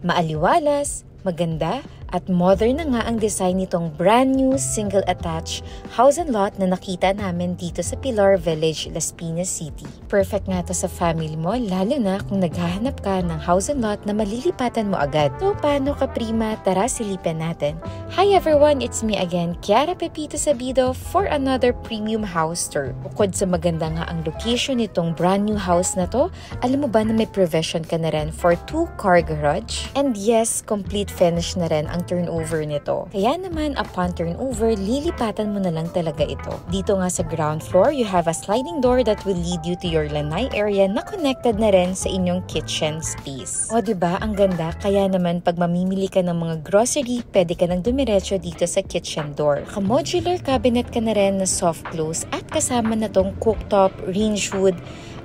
Maaliwalas, maganda, at modern na nga ang design nitong brand new single attached house and lot na nakita namin dito sa Pilar Village, Las Piñas City. Perfect nga to sa family mo, lalo na kung naghahanap ka ng house and lot na malilipatan mo agad. So paano ka prima? Tara silipin natin. Hi everyone, it's me again, Kiara Pepito Sabido for another premium house tour. Bukod sa maganda nga ang location nitong brand new house na to, alam mo ba na may provision ka na rin for 2-car garage? And yes, complete finish na rin ang turnover nito. Kaya naman upon turnover, lilipatan mo na lang talaga ito. Dito nga sa ground floor, you have a sliding door that will lead you to your lanai area na connected na rin sa inyong kitchen space. O diba, ang ganda? Kaya naman pag mamimili ka ng mga grocery, pwede ka nang dumiretso dito sa kitchen door. Ka-modular cabinet ka na rin na soft close at kasama na tong cooktop, range hood,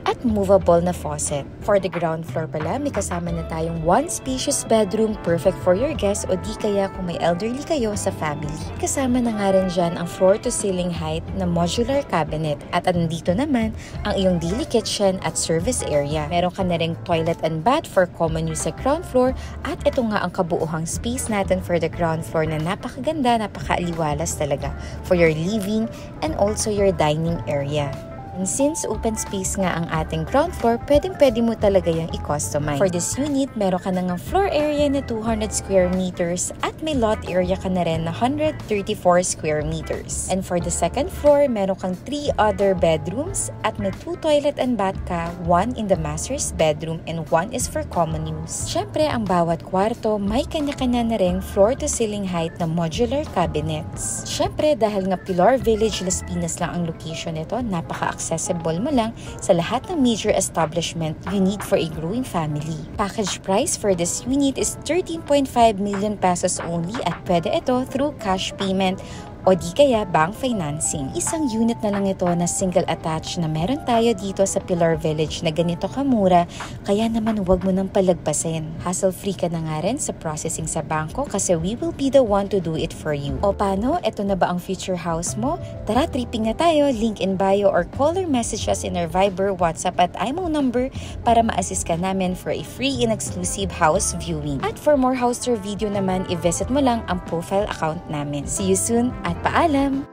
at movable na faucet. For the ground floor pala, may kasama na tayong one spacious bedroom perfect for your guests o di kaya kung may elderly kayo sa family. Kasama na nga rin dyan ang floor-to-ceiling height na modular cabinet at andito naman ang iyong daily kitchen at service area. Meron ka na ring toilet and bath for common use sa ground floor at ito nga ang kabuuhang space natin for the ground floor na napakaganda, napakaaliwalas talaga for your living and also your dining area. And since open space nga ang ating ground floor, pwedeng-pwede mo talaga yung i-customize. For this unit, meron ka na ng floor area na 200 square meters at may lot area ka na rin na 134 square meters. And for the second floor, meron kang 3 other bedrooms at may 2 toilet and bath ka, 1 in the master's bedroom and 1 is for common use. Syempre, ang bawat kwarto may kanya-kanya na rin floor-to-ceiling height na modular cabinets. Syempre, dahil nga Pilar Village, Las Piñas lang ang location nito, accessible mo lang sa lahat ng major establishment you need for a growing family. Package price for this unit is 13.5 million pesos only at pwede ito through cash payment o di kaya bank financing. Isang unit na lang ito na single attached na meron tayo dito sa Pilar Village na ganito kamura, kaya naman huwag mo nang palagpasin. Hassle-free ka na nga rin sa processing sa bangko kasi we will be the one to do it for you. O paano? Ito na ba ang future house mo? Tara, tripping na tayo. Link in bio or call or message us in our Viber, WhatsApp at IMO number para ma-assist ka namin for a free and exclusive house viewing. At for more house tour video naman, i-visit mo lang ang profile account namin. See you soon at paalam!